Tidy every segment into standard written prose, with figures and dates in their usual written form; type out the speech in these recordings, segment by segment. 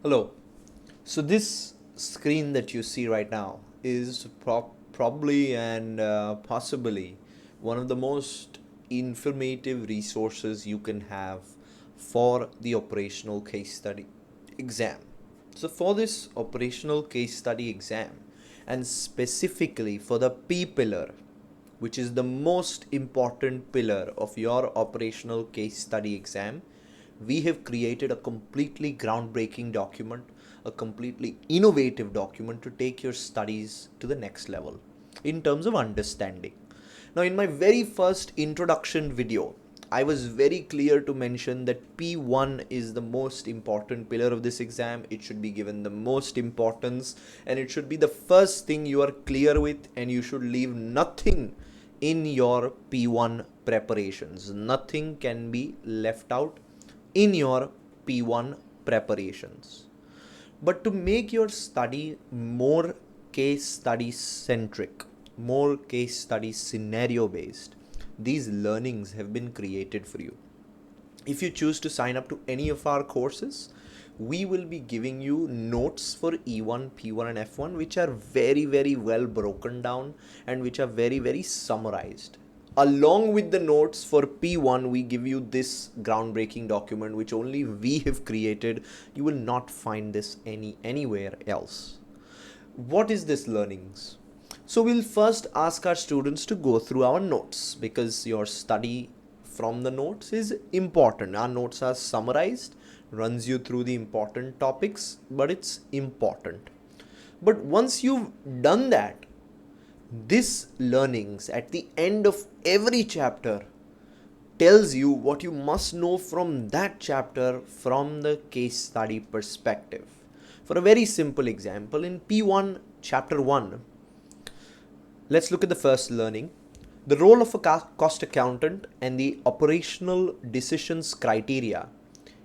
Hello. So this screen that you see right now is probably and possibly one of the most informative resources you can have for the operational case study exam. So for this operational case study exam, and specifically for the P pillar, which is the most important pillar of your operational case study exam, we have created a completely groundbreaking document, a completely innovative document to take your studies to the next level in terms of understanding. Now, in my very first introduction video, I was very clear to mention that P1 is the most important pillar of this exam. It should be given the most importance and it should be the first thing you are clear with, and you should leave nothing in your P1 preparations. Nothing can be left out in your P1 preparations. But to make your study more case study centric, more case study scenario based, these learnings have been created for you. If you choose to sign up to any of our courses, we will be giving you notes for E1, P1 and F1 which are very well broken down and which are very summarized. Along with the notes for P1, we give you this groundbreaking document which only we have created. You will not find this anywhere else. What is this learnings? So we'll first ask our students to go through our notes, because your study from the notes is important. Our notes are summarized, runs you through the important topics, but it's important. But once you've done that, this learnings at the end of every chapter tells you what you must know from that chapter from the case study perspective. For a very simple example, in P1 chapter 1, let's look at the first learning. The role of a cost accountant and the operational decisions criteria.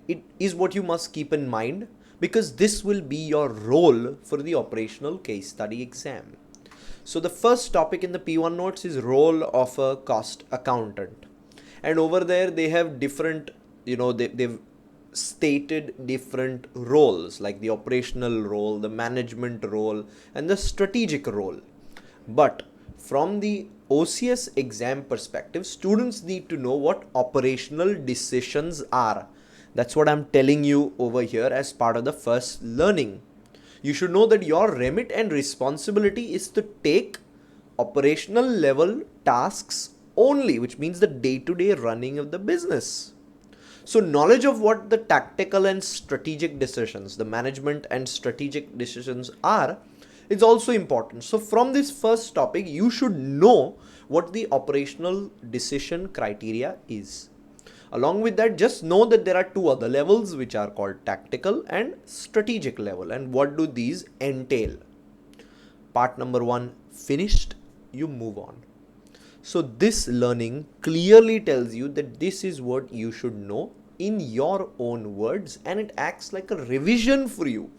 It is what you must keep in mind, because this will be your role for the operational case study exam. So the first topic in the P1 notes is role of a cost accountant. And over there they have different, they've stated different roles, like the operational role, the management role, and the strategic role. But from the OCS exam perspective, students need to know what operational decisions are. That's what I'm telling you over here as part of the first learning. You should know that your remit and responsibility is to take operational level tasks only, which means the day-to-day running of the business. So knowledge of what the tactical and strategic decisions, the management and strategic decisions are, is also important. So from this first topic, you should know what the operational decision criteria is. Along with that, just know that there are two other levels which are called tactical and strategic level. And what do these entail? Part number 1 finished, you move on. So this learning clearly tells you that this is what you should know in your own words, and it acts like a revision for you.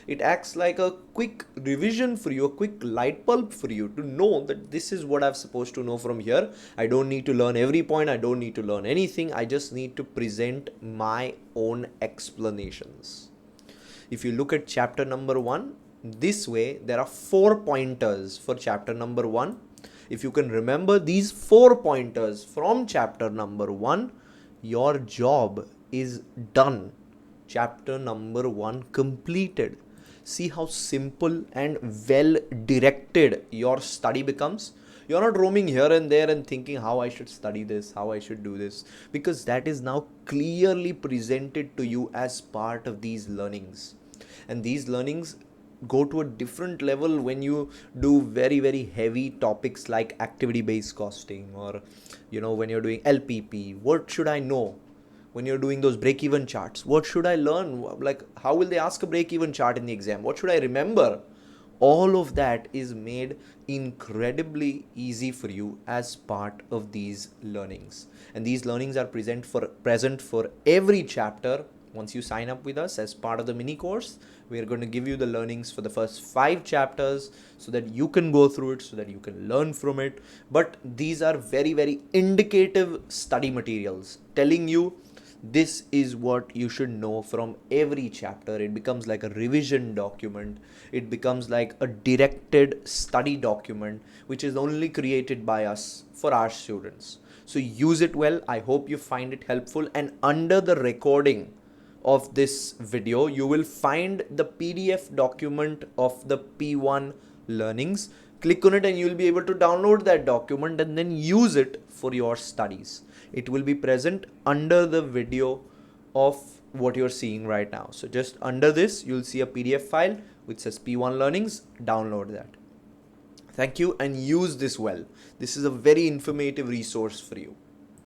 It acts like a quick revision for you, a quick light bulb for you to know that this is what I'm supposed to know from here. I don't need to learn every point. I don't need to learn anything. I just need to present my own explanations. If you look at chapter number 1, this way there are 4 pointers for chapter number 1. If you can remember these 4 pointers from chapter number 1, your job is done. Chapter number 1 completed. See how simple and well directed your study becomes. You're not roaming here and there and thinking how I should study this, how I should do this, because that is now clearly presented to you as part of these learnings. And these learnings go to a different level when you do very heavy topics like activity based costing, or when you're doing LPP. What should I know? When you're doing those break-even charts, what should I learn? Like, how will they ask a break-even chart in the exam? What should I remember? All of that is made incredibly easy for you as part of these learnings. And these learnings are present for every chapter. Once you sign up with us as part of the mini course, we are going to give you the learnings for the first 5 chapters so that you can go through it, so that you can learn from it. But these are very indicative study materials telling you This is what you should know from every chapter. It becomes like a revision document. It becomes like a directed study document, which is only created by us for our students. So use it well. I hope you find it helpful. And under the recording of this video, you will find the PDF document of the P1 learnings. Click on it and you will be able to download that document and then use it for your studies. It will be present under the video of what you're seeing right now. So just under this, you'll see a PDF file which says P1 learnings. Download that. Thank you and use this well. This is a very informative resource for you.